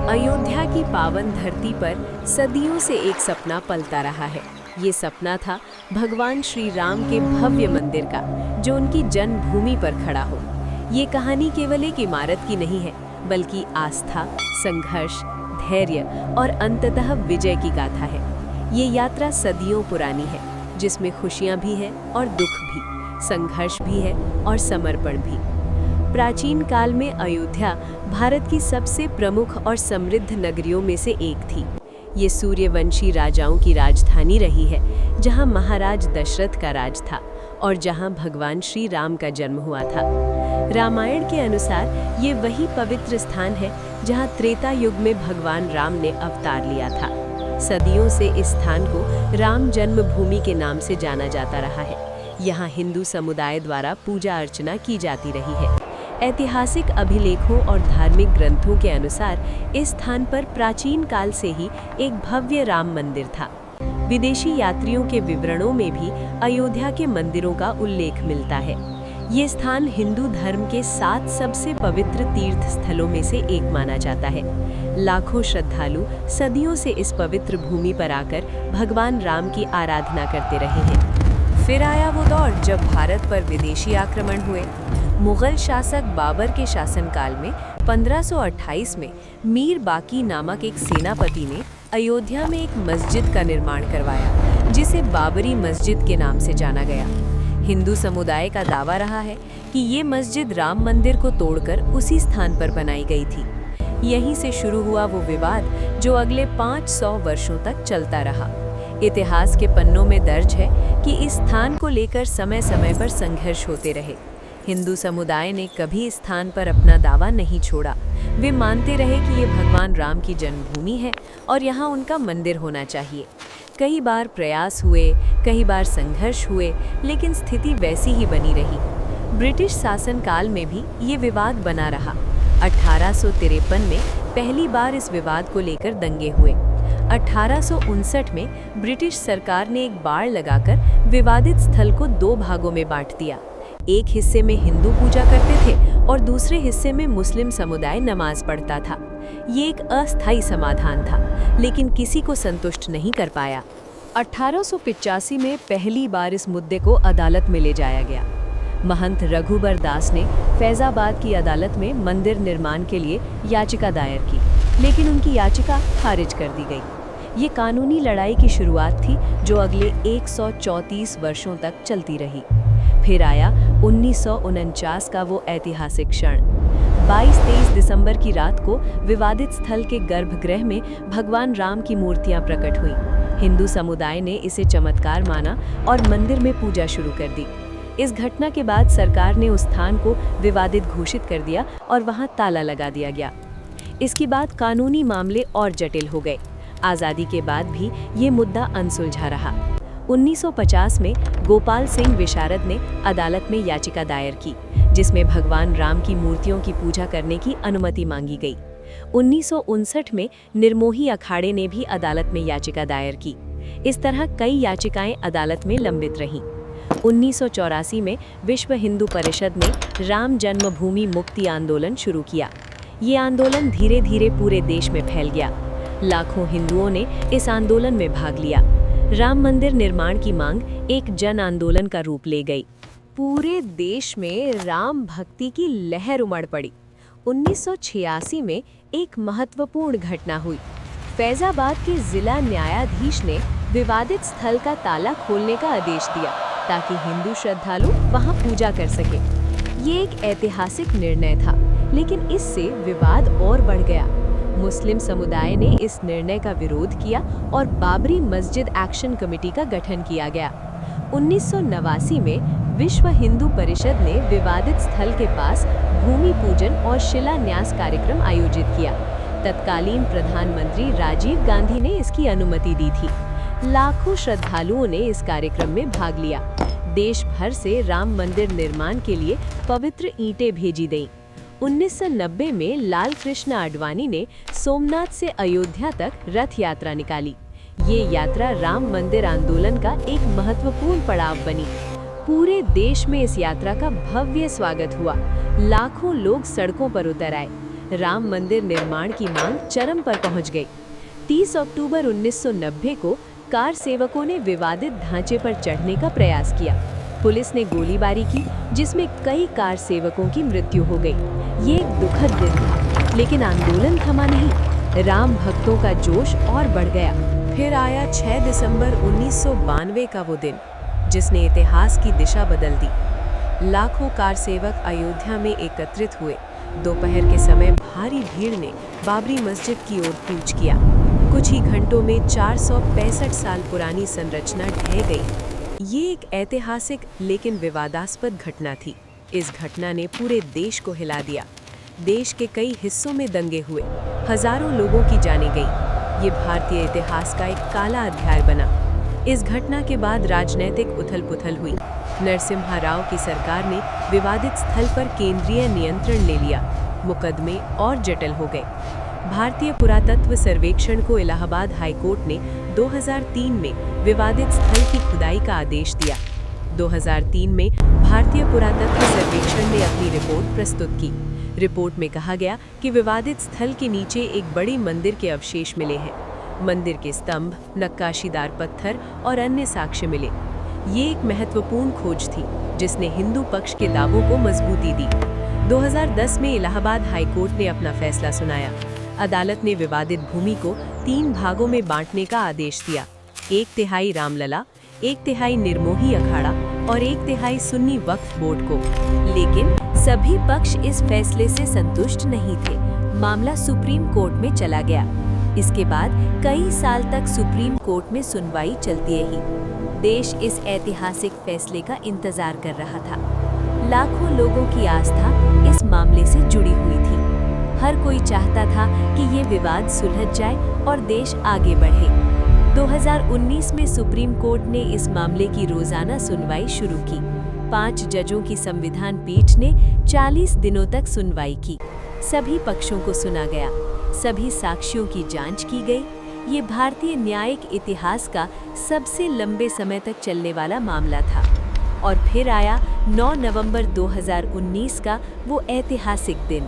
अयोध्या की पावन धरती पर सदियों से एक सपना पलता रहा है। ये सपना था भगवान श्री राम के भव्य मंदिर का, जो उनकी जन्मभूमि पर खड़ा हो। ये कहानी केवल एक इमारत की नहीं है, बल्कि आस्था, संघर्ष, धैर्य और अंततः विजय की गाथा है। ये यात्रा सदियों पुरानी है, जिसमें खुशियां भी हैं और दुख भी, संघर्ष भी है और समर्पण भी। प्राचीन काल में अयोध्या भारत की सबसे प्रमुख और समृद्ध नगरियों में से एक थी। ये सूर्यवंशी राजाओं की राजधानी रही है, जहां महाराज दशरथ का राज था और जहां भगवान श्री राम का जन्म हुआ था। रामायण के अनुसार ये वही पवित्र स्थान है जहां त्रेता युग में भगवान राम ने अवतार लिया था। सदियों से इस स्थान को राम जन्मभूमि के नाम से जाना जाता रहा है। यहाँ हिंदू समुदाय द्वारा पूजा अर्चना की जाती रही है। ऐतिहासिक अभिलेखों और धार्मिक ग्रंथों के अनुसार इस स्थान पर प्राचीन काल से ही एक भव्य राम मंदिर था। विदेशी यात्रियों के विवरणों में भी अयोध्या के मंदिरों का उल्लेख मिलता है। ये स्थान हिंदू धर्म के 7 सबसे पवित्र तीर्थ स्थलों में से एक माना जाता है। लाखों श्रद्धालु सदियों से इस पवित्र भूमि पर आकर भगवान राम की आराधना करते रहे हैं। फिर आया वो दौर जब भारत पर विदेशी आक्रमण हुए। मुगल शासक बाबर के शासनकाल में 1528 में मीर बाकी नामक एक सेनापति ने अयोध्या में एक मस्जिद का निर्माण करवाया, जिसे बाबरी मस्जिद के नाम से जाना गया। हिंदू समुदाय का दावा रहा है कि ये मस्जिद राम मंदिर को तोड़कर उसी स्थान पर बनाई गई थी। यहीं से शुरू हुआ वो विवाद जो अगले 500 वर्षों तक चलता रहा। इतिहास के पन्नों में दर्ज है कि इस स्थान को लेकर समय समय पर संघर्ष होते रहे। हिंदू समुदाय ने कभी इस स्थान पर अपना दावा नहीं छोड़ा। वे मानते रहे कि ये भगवान राम की जन्मभूमि है और यहाँ उनका मंदिर होना चाहिए। कई बार प्रयास हुए, कई बार संघर्ष हुए, लेकिन स्थिति वैसी ही बनी रही। ब्रिटिश शासनकाल में भी ये विवाद बना रहा। 1853 में पहली बार इस विवाद को लेकर दंगे हुए। 1859 में ब्रिटिश सरकार ने एक बाड़ लगाकर विवादित स्थल को 2 भागों में बांट दिया। एक हिस्से में हिंदू पूजा करते थे और दूसरे हिस्से में मुस्लिम समुदाय नमाज पढ़ता था। ये एक अस्थायी समाधान था, लेकिन किसी को संतुष्ट नहीं कर पाया। 1885 में पहली बार इस मुद्दे को अदालत में ले जाया गया। महंत रघुबर दास ने फैजाबाद की अदालत में मंदिर निर्माण के लिए याचिका दायर की, लेकिन उनकी याचिका खारिज कर दी गई। ये कानूनी लड़ाई की शुरुआत थी जो अगले 134 वर्षों तक चलती रही। फिर आया 1949 का वो ऐतिहासिक क्षण। 22-23 दिसंबर की रात को विवादित स्थल के गर्भगृह में भगवान राम की मूर्तियां प्रकट हुई। हिंदू समुदाय ने इसे चमत्कार माना और मंदिर में पूजा शुरू कर दी। इस घटना के बाद सरकार ने उस स्थान को विवादित घोषित कर दिया और वहां ताला लगा दिया गया। इसके बाद कानूनी मामले और जटिल हो गए। आज़ादी के बाद भी ये मुद्दा अनसुलझा रहा। 1950 में गोपाल सिंह विशारद ने अदालत में याचिका दायर की, जिसमें भगवान राम की मूर्तियों की पूजा करने की अनुमति मांगी गई। 1959 में निर्मोही अखाड़े ने भी अदालत में याचिका दायर की। इस तरह कई याचिकाएं अदालत में लंबित रहीं। 1984 में विश्व हिंदू परिषद ने राम जन्मभूमि मुक्ति आंदोलन शुरू किया। ये आंदोलन धीरे धीरे पूरे देश में फैल गया। लाखों हिंदुओं ने इस आंदोलन में भाग लिया। राम मंदिर निर्माण की मांग एक जन आंदोलन का रूप ले गई। पूरे देश में राम भक्ति की लहर उमड़ पड़ी। 1986 में एक महत्वपूर्ण घटना हुई। फैजाबाद के जिला न्यायाधीश ने विवादित स्थल का ताला खोलने का आदेश दिया, ताकि हिंदू श्रद्धालु वहां पूजा कर सके। ये एक ऐतिहासिक निर्णय था, लेकिन इससे विवाद और बढ़ गया। मुस्लिम समुदाय ने इस निर्णय का विरोध किया और बाबरी मस्जिद एक्शन कमेटी का गठन किया गया। 1989 में विश्व हिंदू परिषद ने विवादित स्थल के पास भूमि पूजन और शिलान्यास कार्यक्रम आयोजित किया। तत्कालीन प्रधानमंत्री राजीव गांधी ने इसकी अनुमति दी थी। लाखों श्रद्धालुओं ने इस कार्यक्रम में भाग लिया। देश भर से राम मंदिर निर्माण के लिए पवित्र ईंटें भेजी गईं। 1990 में लाल कृष्ण आडवाणी ने सोमनाथ से अयोध्या तक रथ यात्रा निकाली। ये यात्रा राम मंदिर आंदोलन का एक महत्वपूर्ण पड़ाव बनी। पूरे देश में इस यात्रा का भव्य स्वागत हुआ। लाखों लोग सड़कों पर उतर आए। राम मंदिर निर्माण की मांग चरम पर पहुंच गई। 30 अक्टूबर 1990 को कार सेवकों ने विवादित ढांचे पर चढ़ने का प्रयास किया। पुलिस ने गोलीबारी की, जिसमें कई कार सेवकों की मृत्यु हो गई। ये एक दुखद दिन था, लेकिन आंदोलन थमा नहीं। राम भक्तों का जोश और बढ़ गया। फिर आया 6 दिसंबर 1992 का वो दिन, जिसने इतिहास की दिशा बदल दी। लाखों कार सेवक अयोध्या में एकत्रित हुए। दोपहर के समय भारी भीड़ ने बाबरी मस्जिद की ओर कूच किया। कुछ ही घंटों में 465 साल पुरानी संरचना ढह गई। ये एक ऐतिहासिक लेकिन विवादास्पद घटना थी। इस घटना ने पूरे देश को हिला दिया। देश के कई हिस्सों में दंगे हुए, हजारों लोगों की जानें गई। ये भारतीय इतिहास का एक काला अध्याय बना। इस घटना के बाद राजनीतिक उथल-पुथल हुई। नरसिम्हा राव की सरकार ने विवादित स्थल पर केंद्रीय नियंत्रण ले लिया। मुकदमे और जटिल हो गए। भारतीय पुरातत्व सर्वेक्षण को इलाहाबाद हाईकोर्ट ने 2003 में विवादित स्थल की खुदाई का आदेश दिया। 2003 में भारतीय पुरातत्व सर्वेक्षण ने अपनी रिपोर्ट प्रस्तुत की। रिपोर्ट में कहा गया कि विवादित स्थल के नीचे एक बड़े मंदिर के अवशेष मिले हैं। मंदिर के स्तंभ, नक्काशीदार पत्थर और अन्य साक्ष्य मिले। ये एक महत्वपूर्ण खोज थी, जिसने हिंदू पक्ष के दावों को मजबूती दी। 2010 में इलाहाबाद हाईकोर्ट ने अपना फैसला सुनाया। अदालत ने विवादित भूमि को 3 भागों में बांटने का आदेश दिया। 1/3 रामलला, 1/3 निर्मोही अखाड़ा और 1/3 सुन्नी वक्फ बोर्ड को। लेकिन सभी पक्ष इस फैसले से संतुष्ट नहीं थे। मामला सुप्रीम कोर्ट में चला गया। इसके बाद कई साल तक सुप्रीम कोर्ट में सुनवाई चलती रही। देश इस ऐतिहासिक फैसले का इंतजार कर रहा था। लाखों लोगों की आस्था इस मामले से जुड़ी हुई थी। हर कोई चाहता था कि ये विवाद सुलझ जाए और देश आगे बढ़े। 2019 में सुप्रीम कोर्ट ने इस मामले की रोजाना सुनवाई शुरू की। 5 जजों की संविधान पीठ ने 40 दिनों तक सुनवाई की। सभी पक्षों को सुना गया, सभी साक्ष्यों की जांच की गई। ये भारतीय न्यायिक इतिहास का सबसे लंबे समय तक चलने वाला मामला था। और फिर आया 9 नवंबर 2019 का वो ऐतिहासिक दिन।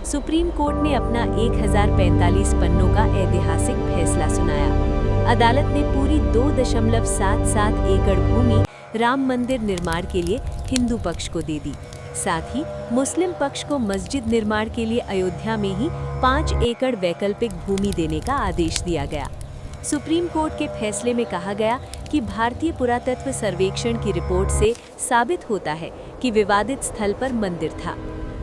सुप्रीम कोर्ट ने अपना 1045 पन्नों का ऐतिहासिक फैसला सुनाया। अदालत ने पूरी 2.77 एकड़ भूमि राम मंदिर निर्माण के लिए हिंदू पक्ष को दे दी। साथ ही मुस्लिम पक्ष को मस्जिद निर्माण के लिए अयोध्या में ही 5 एकड़ वैकल्पिक भूमि देने का आदेश दिया गया। सुप्रीम कोर्ट के फैसले में कहा गया कि भारतीय पुरातत्व सर्वेक्षण की रिपोर्ट से साबित होता है कि विवादित स्थल पर मंदिर था।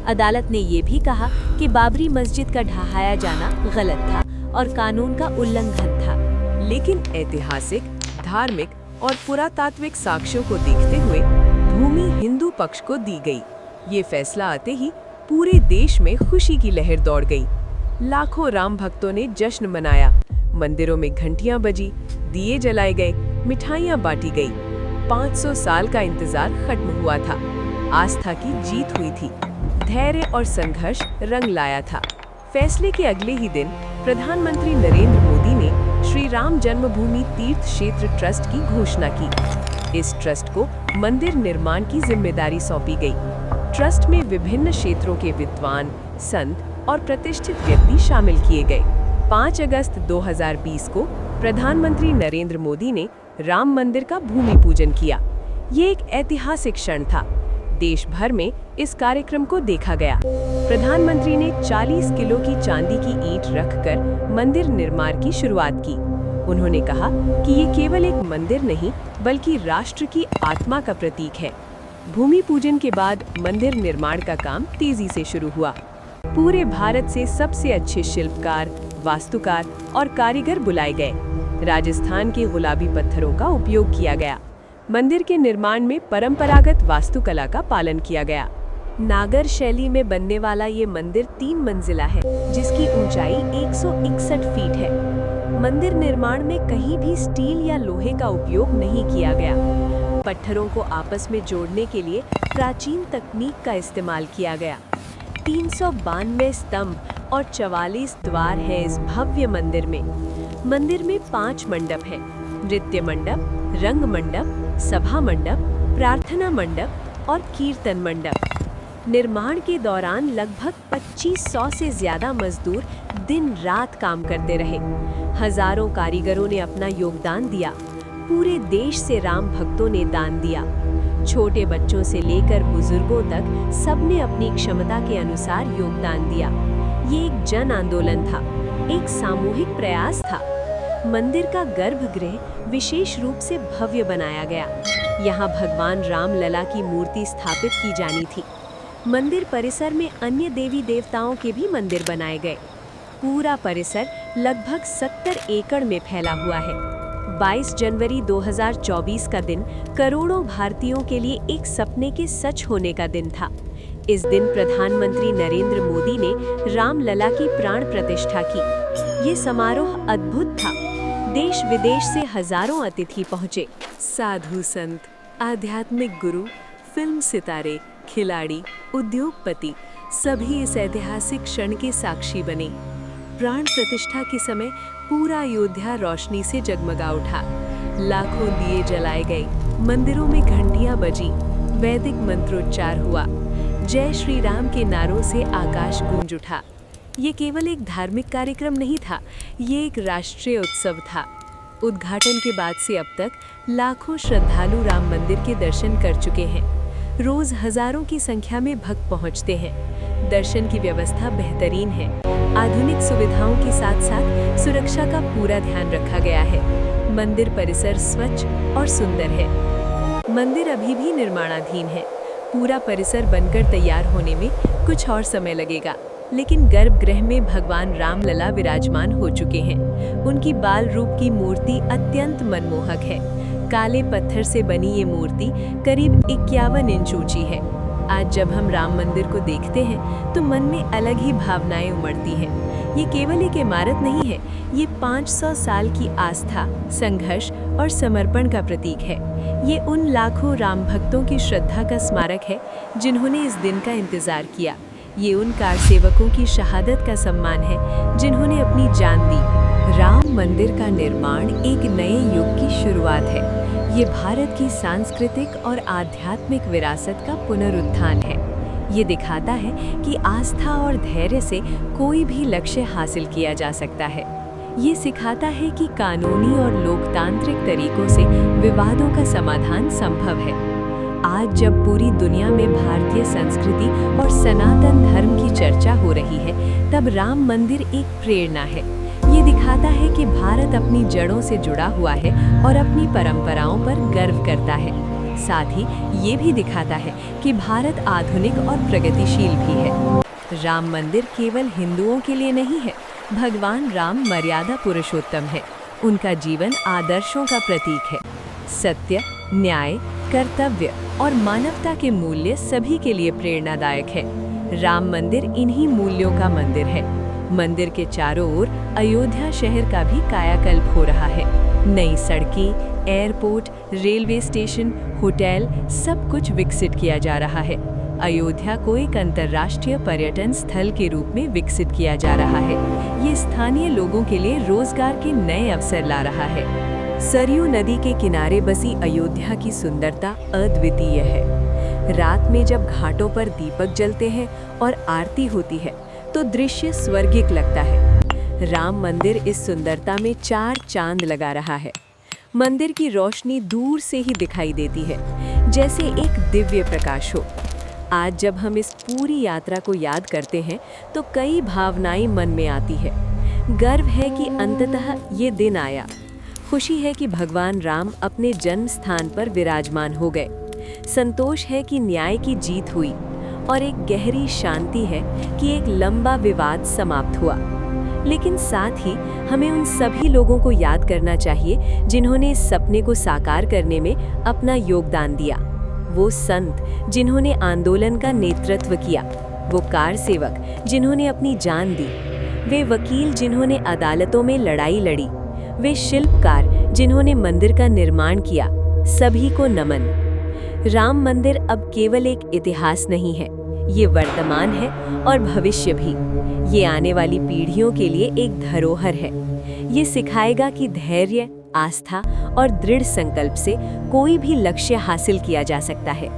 अदालत ने ये भी कहा कि बाबरी मस्जिद का ढहाया जाना गलत था और कानून का उल्लंघन था। लेकिन ऐतिहासिक, धार्मिक और पुरातात्विक साक्ष्यों को देखते हुए भूमि हिंदू पक्ष को दी गई। ये फैसला आते ही पूरे देश में खुशी की लहर दौड़ गई। लाखों राम भक्तों ने जश्न मनाया। मंदिरों में घंटियां बजी, दिए जलाए गए, मिठाइयां बांटी गई। 500 साल का इंतजार खत्म हुआ था। आस्था की जीत हुई थी। धैर्य और संघर्ष रंग लाया था। फैसले के अगले ही दिन प्रधानमंत्री नरेंद्र मोदी ने श्री राम जन्मभूमि तीर्थ क्षेत्र ट्रस्ट की घोषणा की। इस ट्रस्ट को मंदिर निर्माण की जिम्मेदारी सौंपी गई। ट्रस्ट में विभिन्न क्षेत्रों के विद्वान, संत और प्रतिष्ठित व्यक्ति शामिल किए गए। 5 अगस्त 2020 को प्रधानमंत्री नरेंद्र मोदी ने राम मंदिर का भूमि पूजन किया। ये एक ऐतिहासिक क्षण था। देश भर में इस कार्यक्रम को देखा गया। प्रधानमंत्री ने 40 किलो की चांदी की ईंट रखकर मंदिर निर्माण की शुरुआत की। उन्होंने कहा कि ये केवल एक मंदिर नहीं, बल्कि राष्ट्र की आत्मा का प्रतीक है। भूमि पूजन के बाद मंदिर निर्माण का काम तेजी से शुरू हुआ। पूरे भारत से सबसे अच्छे शिल्पकार, वास्तुकार और कारीगर बुलाए गए। राजस्थान के गुलाबी पत्थरों का उपयोग किया गया। मंदिर के निर्माण में परंपरागत वास्तुकला का पालन किया गया। नागर शैली में बनने वाला ये मंदिर 3 मंजिला है, जिसकी ऊंचाई 161 फीट है। मंदिर निर्माण में कहीं भी स्टील या लोहे का उपयोग नहीं किया गया। पत्थरों को आपस में जोड़ने के लिए प्राचीन तकनीक का इस्तेमाल किया गया। 392 स्तंभ और 44 द्वार है इस भव्य मंदिर में। मंदिर में 5 मंडप हैं: नृत्य मंडप, रंग मंडप, सभा मंडप, प्रार्थना मंडप और कीर्तन मंडप। निर्माण के दौरान लगभग 2500 से ज्यादा मजदूर दिन रात काम करते रहे। हजारों कारीगरों ने अपना योगदान दिया। पूरे देश से राम भक्तों ने दान दिया। छोटे बच्चों से लेकर बुजुर्गों तक सबने अपनी क्षमता के अनुसार योगदान दिया। ये एक जन आंदोलन था, एक सामूहिक प्रयास था। मंदिर का गर्भगृह विशेष रूप से भव्य बनाया गया। यहाँ भगवान राम लला की मूर्ति स्थापित की जानी थी। मंदिर परिसर में अन्य देवी देवताओं के भी मंदिर बनाए गए। पूरा परिसर लगभग 70 एकड़ में फैला हुआ है। 22 जनवरी 2024 का दिन करोड़ों भारतीयों के लिए एक सपने के सच होने का दिन था। इस दिन प्रधानमंत्री नरेंद्र मोदी ने राम लला की प्राण प्रतिष्ठा की। ये समारोह अद्भुत था। देश विदेश से हजारों अतिथि पहुंचे। साधु संत, आध्यात्मिक गुरु, फिल्म सितारे, खिलाड़ी, उद्योगपति सभी इस ऐतिहासिक क्षण के साक्षी बने। प्राण प्रतिष्ठा के समय पूरा अयोध्या रोशनी से जगमगा उठा। लाखों दिए जलाए गए, मंदिरों में घंटियां बजी, वैदिक मंत्रोच्चार हुआ। जय श्री राम के नारों से आकाश गूंज उठा। ये केवल एक धार्मिक कार्यक्रम नहीं था, ये एक राष्ट्रीय उत्सव था। उद्घाटन के बाद से अब तक लाखों श्रद्धालु राम मंदिर के दर्शन कर चुके हैं। रोज हजारों की संख्या में भक्त पहुंचते हैं। दर्शन की व्यवस्था बेहतरीन है। आधुनिक सुविधाओं के साथ साथ सुरक्षा का पूरा ध्यान रखा गया है। मंदिर परिसर स्वच्छ और सुंदर है। मंदिर अभी भी निर्माणाधीन है। पूरा परिसर बनकर तैयार होने में कुछ और समय लगेगा, लेकिन गर्भगृह में भगवान राम लला विराजमान हो चुके हैं। उनकी बाल रूप की मूर्ति अत्यंत मनमोहक है। काले पत्थर से बनी ये मूर्ति करीब 51 इंच ऊंची है। आज जब हम राम मंदिर को देखते हैं तो मन में अलग ही भावनाएं उमड़ती हैं। ये केवल एक इमारत नहीं है, ये 500 साल की आस्था, संघर्ष और समर्पण का प्रतीक है। ये उन लाखों राम भक्तों की श्रद्धा का स्मारक है जिन्होंने इस दिन का इंतजार किया। ये उन कार सेवकों की शहादत का सम्मान है जिन्होंने अपनी जान दी। राम मंदिर का निर्माण एक नए युग की शुरुआत है। ये भारत की सांस्कृतिक और आध्यात्मिक विरासत का पुनरुत्थान है। ये दिखाता है कि आस्था और धैर्य से कोई भी लक्ष्य हासिल किया जा सकता है। ये सिखाता है कि कानूनी और लोकतांत्रिक तरीकों से विवादों का समाधान संभव है। आज जब पूरी दुनिया में भारतीय संस्कृति और सनातन धर्म की चर्चा हो रही है, तब राम मंदिर एक प्रेरणा है। ये दिखाता है कि भारत अपनी जड़ों से जुड़ा हुआ है और अपनी परंपराओं पर गर्व करता है। साथ ही ये भी दिखाता है कि भारत आधुनिक और प्रगतिशील भी है। राम मंदिर केवल हिंदुओं के लिए नहीं है। भगवान राम मर्यादा पुरुषोत्तम है। उनका जीवन आदर्शों का प्रतीक है। सत्य, न्याय, कर्तव्य और मानवता के मूल्य सभी के लिए प्रेरणादायक है। राम मंदिर इन्हीं मूल्यों का मंदिर है। मंदिर के चारों ओर अयोध्या शहर का भी कायाकल्प हो रहा है। नई सड़कें, एयरपोर्ट, रेलवे स्टेशन, होटल सब कुछ विकसित किया जा रहा है। अयोध्या को एक अंतर्राष्ट्रीय पर्यटन स्थल के रूप में विकसित किया जा रहा है। ये स्थानीय लोगों के लिए रोजगार के नए अवसर ला रहा है। सरयू नदी के किनारे बसी अयोध्या की सुंदरता अद्वितीय है। रात में जब घाटों पर दीपक जलते हैं और आरती होती है तो दृश्य स्वर्गिक लगता है। राम मंदिर इस सुंदरता में 4 चांद लगा रहा है। मंदिर की रोशनी दूर से ही दिखाई देती है, जैसे एक दिव्य प्रकाश हो। आज जब हम इस पूरी यात्रा को याद करते हैं तो कई भावनाएं मन में आती है। गर्व है कि अंततः ये दिन आया। खुशी है कि भगवान राम अपने जन्म स्थान पर विराजमान हो गए। संतोष है कि न्याय की जीत हुई और एक गहरी शांति है कि एक लंबा विवाद समाप्त हुआ। लेकिन साथ ही हमें उन सभी लोगों को याद करना चाहिए जिन्होंने इस सपने को साकार करने में अपना योगदान दिया। वो संत जिन्होंने आंदोलन का नेतृत्व किया, वो कार सेवक जिन्होंने अपनी जान दी, वे वकील जिन्होंने अदालतों में लड़ाई लड़ी, वे शिल्पकार जिन्होंने मंदिर का निर्माण किया, सभी को नमन। राम मंदिर अब केवल एक इतिहास नहीं है, ये वर्तमान है और भविष्य भी। ये आने वाली पीढ़ियों के लिए एक धरोहर है। ये सिखाएगा कि धैर्य, आस्था और दृढ़ संकल्प से कोई भी लक्ष्य हासिल किया जा सकता है।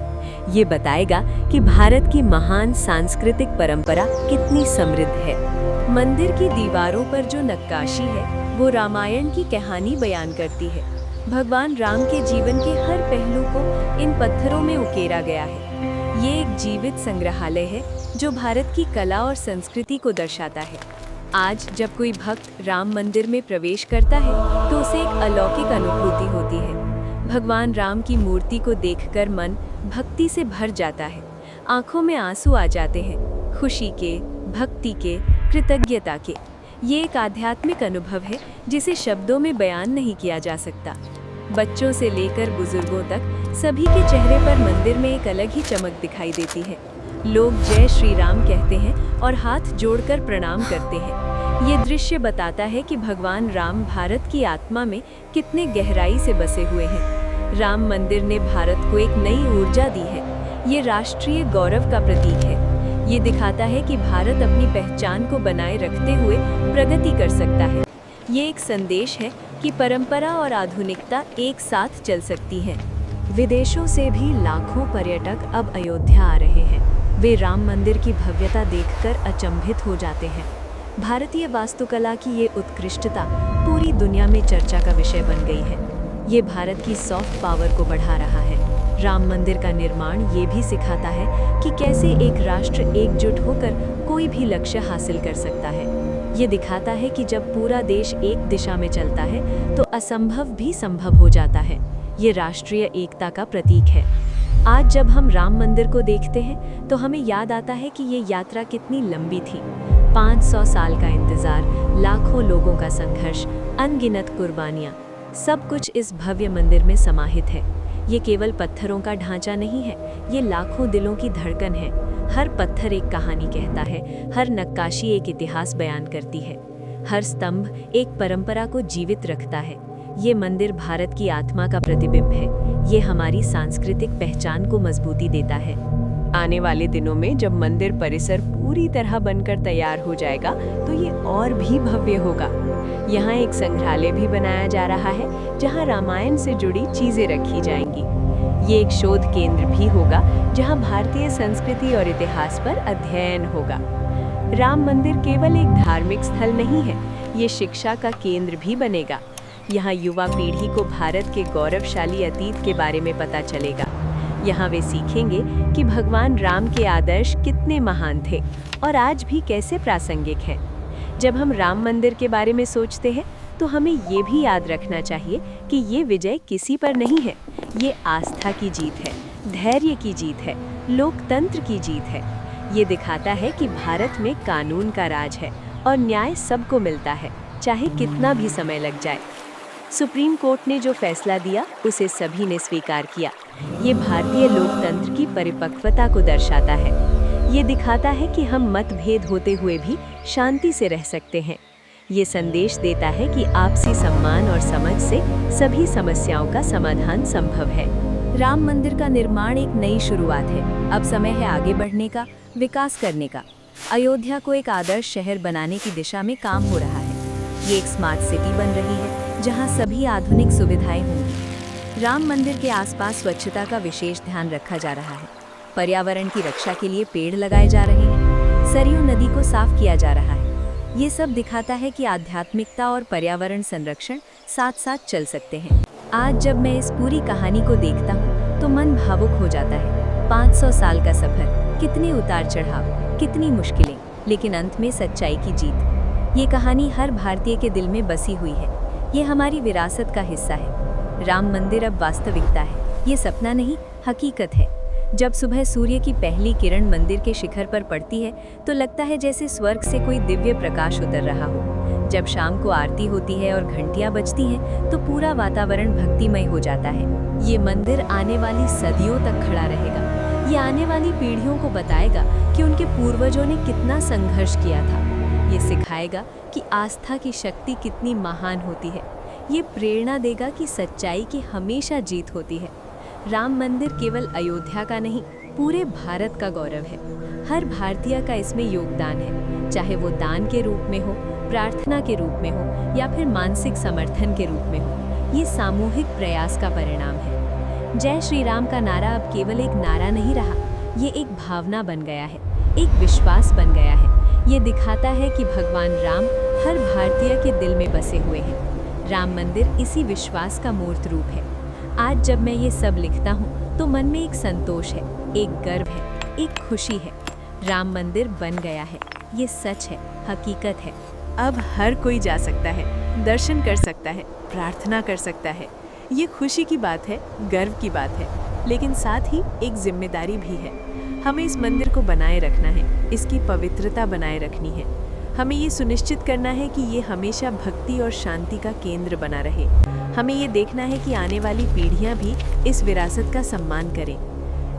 ये बताएगा कि भारत की महान सांस्कृतिक परंपरा कितनी समृद्ध है। मंदिर की दीवारों पर जो नक्काशी है वो रामायण की कहानी बयान करती है। भगवान राम के जीवन के हर पहलू को इन पत्थरों में उकेरा गया है। ये एक जीवित संग्रहालय है जो भारत की कला और संस्कृति को दर्शाता है। आज जब कोई भक्त राम मंदिर में प्रवेश करता है तो उसे एक अलौकिक अनुभूति होती है। भगवान राम की मूर्ति को देखकर मन भक्ति से भर जाता है। आंखों में आंसू आ जाते हैं, खुशी के, भक्ति के, कृतज्ञता के। ये एक आध्यात्मिक अनुभव है जिसे शब्दों में बयान नहीं किया जा सकता। बच्चों से लेकर बुजुर्गों तक सभी के चेहरे पर मंदिर में एक अलग ही चमक दिखाई देती है। लोग जय श्री राम कहते हैं और हाथ जोड़कर प्रणाम करते हैं। ये दृश्य बताता है कि भगवान राम भारत की आत्मा में कितने गहराई से बसे हुए हैं। राम मंदिर ने भारत को एक नई ऊर्जा दी है। ये राष्ट्रीय गौरव का प्रतीक है। ये दिखाता है कि भारत अपनी पहचान को बनाए रखते हुए प्रगति कर सकता है। ये एक संदेश है कि परंपरा और आधुनिकता एक साथ चल सकती हैं। विदेशों से भी लाखों पर्यटक अब अयोध्या आ रहे हैं। वे राम मंदिर की भव्यता देखकर अचंभित हो जाते हैं। भारतीय वास्तुकला की ये उत्कृष्टता पूरी दुनिया में चर्चा का विषय बन गई है। ये भारत की सॉफ्ट पावर को बढ़ा रहा है। राम मंदिर का निर्माण ये भी सिखाता है कि कैसे एक राष्ट्र एकजुट होकर कोई भी लक्ष्य हासिल कर सकता है। ये दिखाता है कि जब पूरा देश एक दिशा में चलता है तो असंभव भी संभव हो जाता है। ये राष्ट्रीय एकता का प्रतीक है। आज जब हम राम मंदिर को देखते हैं तो हमें याद आता है कि ये यात्रा कितनी लंबी थी। 500 साल का इंतजार, लाखों लोगों का संघर्ष, अनगिनत कुर्बानियां, सब कुछ इस भव्य मंदिर में समाहित है। ये केवल पत्थरों का ढांचा नहीं है, ये लाखों दिलों की धड़कन है। हर पत्थर एक कहानी कहता है, हर नक्काशी एक इतिहास बयान करती है, हर स्तंभ एक परंपरा को जीवित रखता है। ये मंदिर भारत की आत्मा का प्रतिबिंब है। ये हमारी सांस्कृतिक पहचान को मजबूती देता है। आने वाले दिनों में जब मंदिर परिसर पूरी तरह बनकर तैयार हो जाएगा तो ये और भी भव्य होगा। यहाँ एक संग्रहालय भी बनाया जा रहा है जहाँ रामायण से जुड़ी चीजें रखी जाएंगी। ये एक शोध केंद्र भी होगा जहाँ भारतीय संस्कृति और इतिहास पर अध्ययन होगा। राम मंदिर केवल एक धार्मिक स्थल नहीं है, ये शिक्षा का केंद्र भी बनेगा। यहाँ युवा पीढ़ी को भारत के गौरवशाली अतीत के बारे में पता चलेगा। यहाँ वे सीखेंगे कि भगवान राम के आदर्श कितने महान थे और आज भी कैसे प्रासंगिक हैं। जब हम राम मंदिर के बारे में सोचते हैं तो हमें ये भी याद रखना चाहिए कि ये विजय किसी पर नहीं है। ये आस्था की जीत है, धैर्य की जीत है, लोकतंत्र की जीत है। ये दिखाता है कि भारत में कानून का राज है और न्याय सबको मिलता है, चाहे कितना भी समय लग जाए। सुप्रीम कोर्ट ने जो फैसला दिया उसे सभी ने स्वीकार किया। ये भारतीय लोकतंत्र की परिपक्वता को दर्शाता है। ये दिखाता है कि हम मतभेद होते हुए भी शांति से रह सकते हैं। ये संदेश देता है कि आपसी सम्मान और समझ से सभी समस्याओं का समाधान संभव है। राम मंदिर का निर्माण एक नई शुरुआत है। अब समय है आगे बढ़ने का, विकास करने का। अयोध्या को एक आदर्श शहर बनाने की दिशा में काम हो रहा है। ये एक स्मार्ट सिटी बन रही है जहां सभी आधुनिक सुविधाएं होंगी। राम मंदिर के आसपास स्वच्छता का विशेष ध्यान रखा जा रहा है। पर्यावरण की रक्षा के लिए पेड़ लगाए जा रहे हैं। सरयू नदी को साफ किया जा रहा है। ये सब दिखाता है कि आध्यात्मिकता और पर्यावरण संरक्षण साथ साथ चल सकते हैं। आज जब मैं इस पूरी कहानी को देखता हूँ तो मन भावुक हो जाता है। 500 साल का सफर, कितने उतार चढ़ाव, कितनी मुश्किलें, लेकिन अंत में सच्चाई की जीत। ये कहानी हर भारतीय के दिल में बसी हुई है। ये हमारी विरासत का हिस्सा है। राम मंदिर अब वास्तविकता है। ये सपना नहीं, हकीकत है। जब सुबह सूर्य की पहली किरण मंदिर के शिखर पर पड़ती है तो लगता है जैसे स्वर्ग से कोई दिव्य प्रकाश उतर रहा हो। जब शाम को आरती होती है और घंटियां बजती हैं तो पूरा वातावरण भक्तिमय हो जाता है। ये मंदिर आने वाली सदियों तक खड़ा रहेगा। ये आने वाली पीढ़ियों को बताएगा कि उनके पूर्वजों ने कितना संघर्ष किया था। ये सिखाएगा कि आस्था की शक्ति कितनी महान होती है। ये प्रेरणा देगा कि सच्चाई की हमेशा जीत होती है। राम मंदिर केवल अयोध्या का नहीं, पूरे भारत का गौरव है। हर भारतीय का इसमें योगदान है, चाहे वो दान के रूप में हो, प्रार्थना के रूप में हो या फिर मानसिक समर्थन के रूप में हो। ये सामूहिक प्रयास का परिणाम है। जय श्री राम का नारा अब केवल एक नारा नहीं रहा, ये एक भावना बन गया है, एक विश्वास बन गया है। ये दिखाता है कि भगवान राम हर भारतीय के दिल में बसे हुए हैं। राम मंदिर इसी विश्वास का मूर्त रूप है। आज जब मैं ये सब लिखता हूँ तो मन में एक संतोष है, एक गर्व है, एक खुशी है। राम मंदिर बन गया है, ये सच है, हकीकत है। अब हर कोई जा सकता है, दर्शन कर सकता है, प्रार्थना कर सकता है। ये खुशी की बात है, गर्व की बात है, लेकिन साथ ही एक जिम्मेदारी भी है। हमें इस मंदिर को बनाए रखना है, इसकी पवित्रता बनाए रखनी है। हमें ये सुनिश्चित करना है कि ये हमेशा भक्ति और शांति का केंद्र बना रहे। हमें ये देखना है कि आने वाली पीढ़ियां भी इस विरासत का सम्मान करें।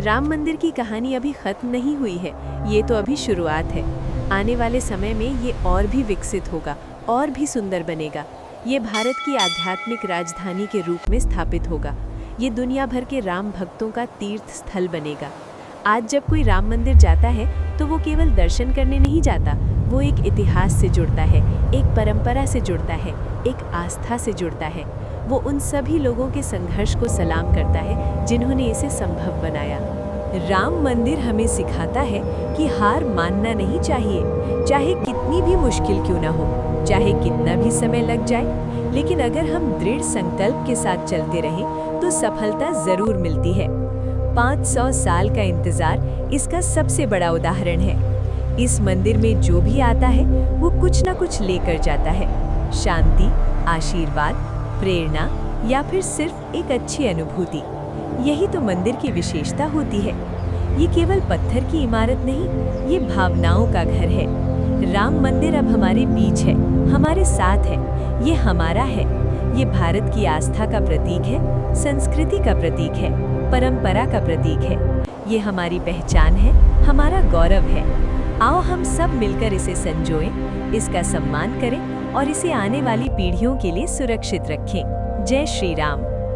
राम मंदिर की कहानी अभी खत्म नहीं हुई है, ये तो अभी शुरुआत है। आने वाले समय में ये और भी विकसित होगा, और भी सुंदर बनेगा। ये भारत की आध्यात्मिक राजधानी के रूप में स्थापित होगा। ये दुनिया भर के राम भक्तों का तीर्थ स्थल बनेगा। आज जब कोई राम मंदिर जाता है तो वो केवल दर्शन करने नहीं जाता, वो एक इतिहास से जुड़ता है, एक परंपरा से जुड़ता है, एक आस्था से जुड़ता है। वो उन सभी लोगों के संघर्ष को सलाम करता है जिन्होंने इसे संभव बनाया। राम मंदिर हमें सिखाता है कि हार मानना नहीं चाहिए, चाहे कितनी भी मुश्किल क्यों ना हो, चाहे कितना भी समय लग जाए। लेकिन अगर हम दृढ़ संकल्प के साथ चलते रहें तो सफलता जरूर मिलती है। 500 साल का इंतजार इसका सबसे बड़ा उदाहरण है। इस मंदिर में जो भी आता है वो कुछ ना कुछ लेकर जाता है। शांति, आशीर्वाद, प्रेरणा या फिर सिर्फ एक अच्छी अनुभूति। यही तो मंदिर की विशेषता होती है। ये केवल पत्थर की इमारत नहीं, ये भावनाओं का घर है। राम मंदिर अब हमारे बीच है, हमारे साथ है, ये हमारा है। ये भारत की आस्था का प्रतीक है, संस्कृति का प्रतीक है, परंपरा का प्रतीक है। ये हमारी पहचान है, हमारा गौरव है। आओ हम सब मिलकर इसे संजोएं, इसका सम्मान करें और इसे आने वाली पीढ़ियों के लिए सुरक्षित रखें। जय श्री राम।